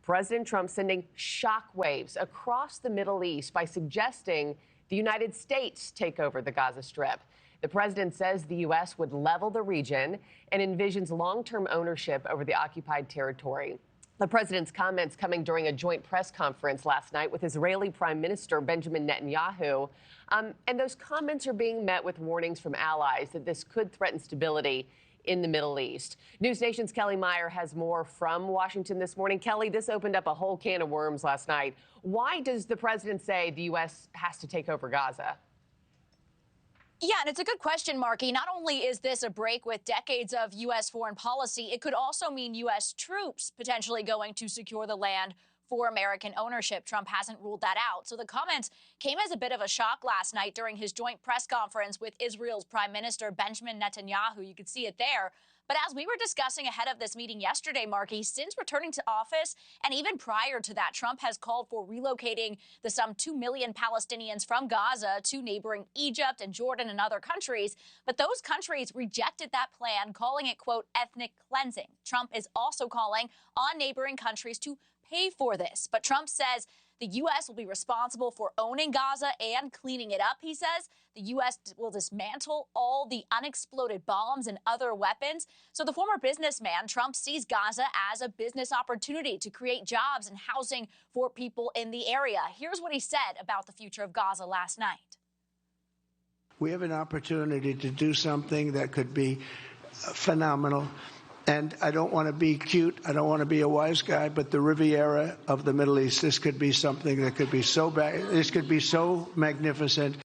President Trump sending shockwaves across the Middle East by suggesting the United States take over the Gaza Strip. The president says the U.S. would level the region and envisions long-term ownership over the occupied territory. The president's comments coming during a joint press conference last night with Israeli Prime Minister Benjamin Netanyahu. And those comments are being met with warnings from allies that this could threaten stability in the Middle East. NewsNation's Kelly Meyer has more from Washington this morning. Kelly, this opened up a whole can of worms last night. Why does the president say the U.S. has to take over Gaza? Yeah, and it's a good question, Markie. Not only is this a break with decades of U.S. foreign policy, it could also mean U.S. troops potentially going to secure the land for American ownership. Trump hasn't ruled that out. So the comments came as a bit of a shock last night during his joint press conference with Israel's Prime Minister Benjamin Netanyahu. You could see it there. But as we were discussing ahead of this meeting yesterday, Markie, since returning to office and even prior to that, Trump has called for relocating the some 2 million Palestinians from Gaza to neighboring Egypt and Jordan and other countries. But those countries rejected that plan, calling it, quote, ethnic cleansing. Trump is also calling on neighboring countries to pay for this. But Trump says the U.S. will be responsible for owning Gaza and cleaning it up, he says. The U.S. will dismantle all the unexploded bombs and other weapons. So the former businessman, Trump sees Gaza as a business opportunity to create jobs and housing for people in the area. Here's what he said about the future of Gaza last night. We have an opportunity to do something that could be phenomenal. And I don't want to be cute. I don't want to be a wise guy, but the Riviera of the Middle East, this could be something that could be so bad. This could be so magnificent.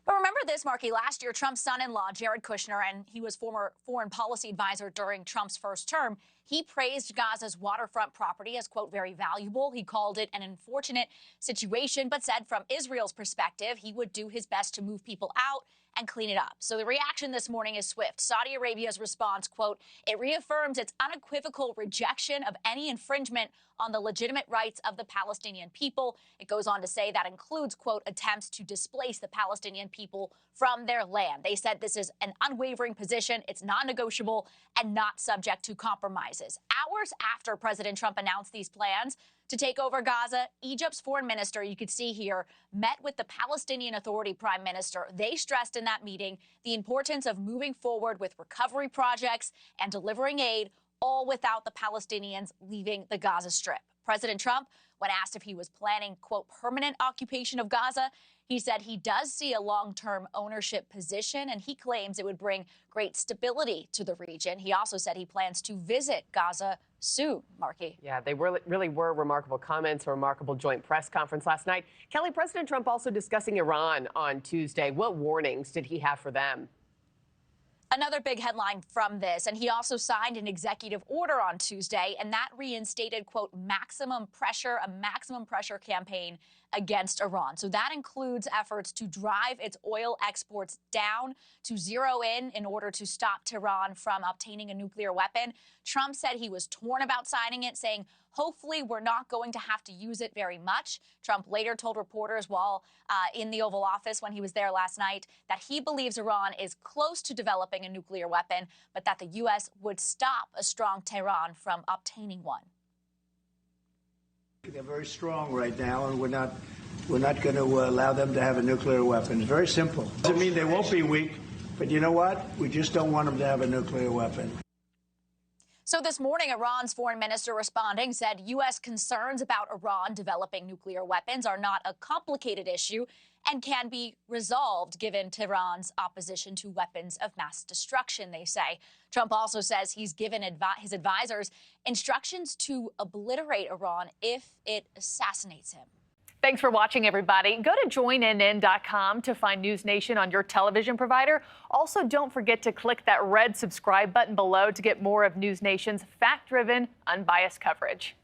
But remember this, Markie, last year, Trump's son-in-law, Jared Kushner, and he was former foreign policy advisor during Trump's first term, he praised Gaza's waterfront property as, quote, very valuable. He called it an unfortunate situation, but said from Israel's perspective, he would do his best to move people out and clean it up. So the reaction this morning is swift. Saudi Arabia's response, quote, it reaffirms its unequivocal rejection of any infringement on the legitimate rights of the Palestinian people. It goes on to say that includes, quote, attempts to displace the Palestinian people from their land. They said this is an unwavering position. It's non-negotiable and not subject to compromises. Hours after President Trump announced these plans to take over Gaza, Egypt's foreign minister, you could see here, met with the Palestinian Authority prime minister. They stressed in that meeting the importance of moving forward with recovery projects and delivering aid, all without the Palestinians leaving the Gaza Strip. President Trump, when asked if he was planning, quote, permanent occupation of Gaza, he said he does see a long-term ownership position, and he claims it would bring great stability to the region. He also said he plans to visit Gaza soon, Markie. Yeah, they really were remarkable comments, a remarkable joint press conference last night. Kelly, President Trump also discussing Iran on Tuesday. What warnings did he have for them? Another big headline from this, and he also signed an executive order on Tuesday, and that reinstated, quote, a maximum pressure campaign against Iran. So that includes efforts to drive its oil exports down to zero in order to stop Tehran from obtaining a nuclear weapon. Trump said he was torn about signing it, saying, hopefully we're not going to have to use it very much. Trump later told reporters while in the Oval Office when he was there last night that he believes Iran is close to developing a nuclear weapon, but that the U.S. would stop a strong Tehran from obtaining one. They're very strong right now, and we're not going to allow them to have a nuclear weapon. It's very simple. Doesn't mean they won't be weak, but you know what? We just don't want them to have a nuclear weapon. So this morning, Iran's foreign minister responding said U.S. concerns about Iran developing nuclear weapons are not a complicated issue and can be resolved given Tehran's opposition to weapons of mass destruction, they say. Trump also says he's given his advisors instructions to obliterate Iran if it assassinates him. Thanks for watching, everybody. Go to joinnn.com to find NewsNation on your television provider. Also, don't forget to click that red subscribe button below to get more of NewsNation's fact-driven, unbiased coverage.